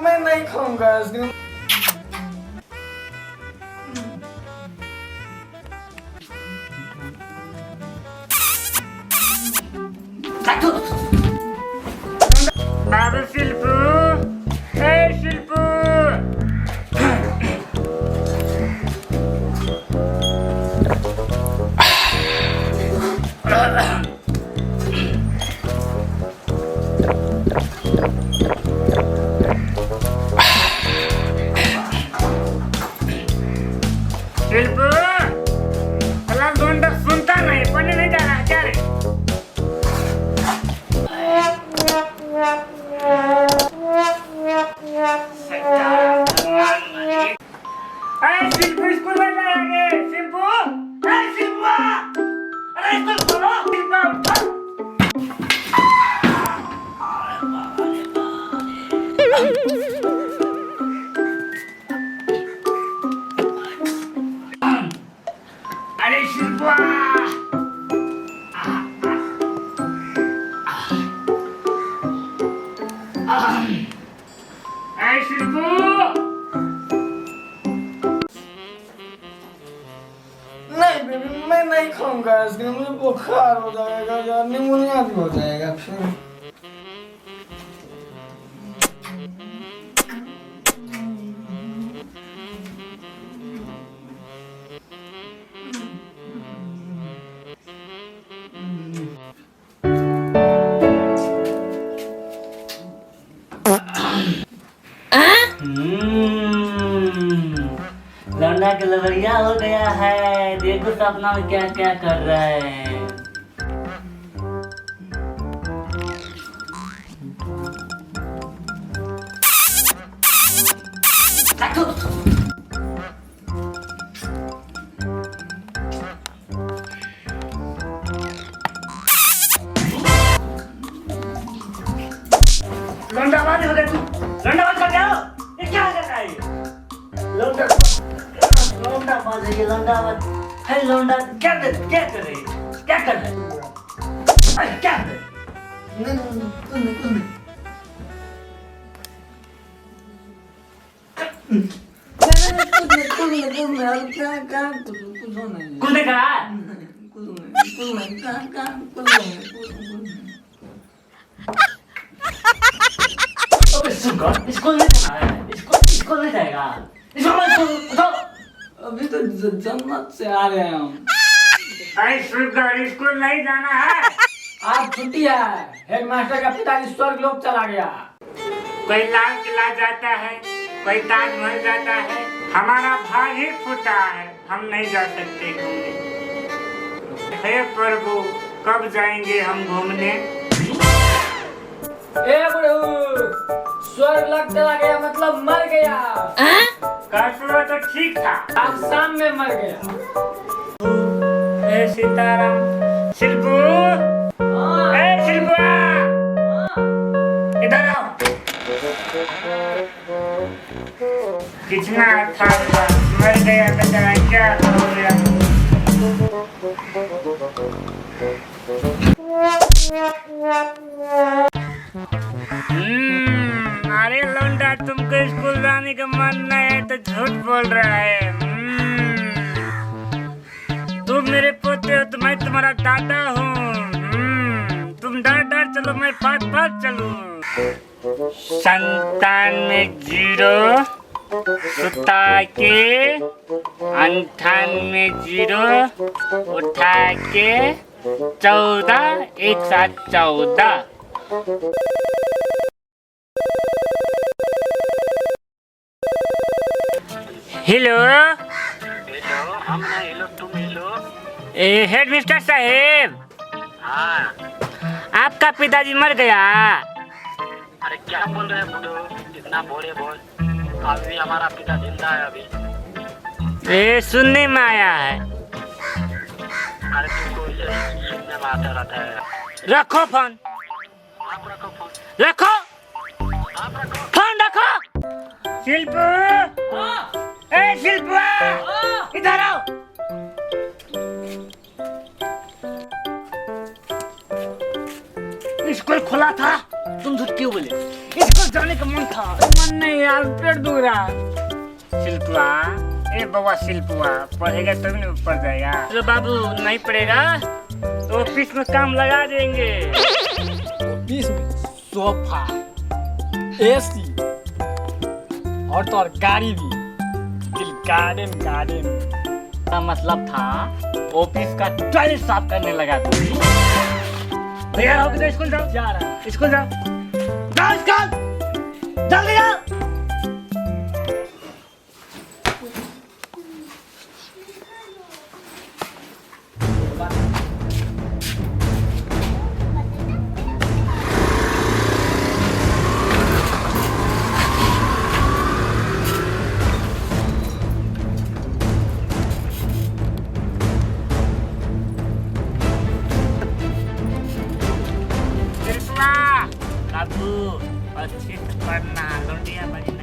मैं नहीं खाऊंगा आइसक्रीम। बाबू शिल्पू, ए शिल्पू। शिल्पू, अलार्म दोन तक सुनता नहीं, पढ़ने नहीं जा रहा क्या रे? अरे शिल्पू स्कूल में जाएंगे। शिल्पू, अरे शिल्पू, अरे स्कूल खोलो। शिल्पू उठो। अरे शिल्पू, अरे शिल्पू। नहीं बेबी, मैं नहीं खाऊंगा आइसक्रीम। मुझे बुखार हो जाएगा या निमोनिया भी हो जाएगा फिर। लौंडा के लवरिया हो गया है। देखो सपना में क्या क्या कर रहा है। लौंडाबाज हो गया तू। लौंडाबाज कर जाओ। ये क्या कर रहा है ये? लौंडा लौंडा बाज है ये लौंडा बाज है। लौंडा क्या कर रही है? क्या कर रहा है? अरे क्या कर नहीं कुछ नहीं कुछ कहा। स्कूल नहीं जाना है। स्कूल नहीं जाएगा। अभी तो जन्नत से आ रहे हैं हम। अरे स्कूल नहीं जाना है। आज छुट्टी है। हेडमास्टर का पिताजी स्वर्ग लोक चला गया। कोई लाल किला जाता है, कोई ताजमहल जाता है। हमारा भाग ही फूटा है, हम नहीं जा सकते घूमने। हे प्रभु, कब जाएंगे हम घूमने? ए बुढ़ऊ, स्वर्ग लोक चला गया मतलब मर गया। काफिला तो ठीक था। आज शाम में मर गया। हे सीताराम। शिल्पू, हे शिल्पू, इधर आओ। कितना अच्छा हुआ, मर गया बेचारा, क्या करोगे आप? अरे लौंडा, तुमको स्कूल जाने का मन नहीं है तो झूठ बोल रहा है। तुम मेरे पोते हो तो मैं तुम्हारा दादा हूँ। तुम डांट चलो, मैं पात चलूं। संतान में 0, सुता के अंठान में 0, उठा के 14, एक साथ 14। हेलो हम ना हेलो, तुम हेलो। हेड मिस्टर साहेब, हाँ, आपका पिताजी मर गया। अरे क्या बोल रहे हैं बुढ़ो, इतना बोले बोल। अभी हमारा पिता जिंदा है अभी। ये सुनने में आया है। अरे तुमको इसे सुनने में आता रहता है। रखो फोन। आप रखो फोन। रखो आप रखो फोन, रखो। शिल्पू, ए शिल्पू, इधर आओ। स्कूल खुला था, तुम झूठ क्यों बोले? स्कूल जाने का मन था। मन नहीं यार, पेट दुख रहा। शिल्पुआ, ए बउआ शिल्पुआ, पढ़ेगा तभी ना पढ़ जाएगा। चलो बाबू नहीं पड़ेगा तो ऑफिस में काम लगा देंगे। ऑफिस में सोफा, एसी और तो और गाड़ी भी, दिल गार्डन गार्डन। का मतलब था ऑफिस का टॉयलेट साफ करने लगा तू। भैया हो गया, स्कूल जाओ, जा रहा स्कूल जाओ। जाओ स्कूल, जल्दी जाओ। शिल्पुआ, बाबू अच्छे से पढ़ना, लौंडिया बजना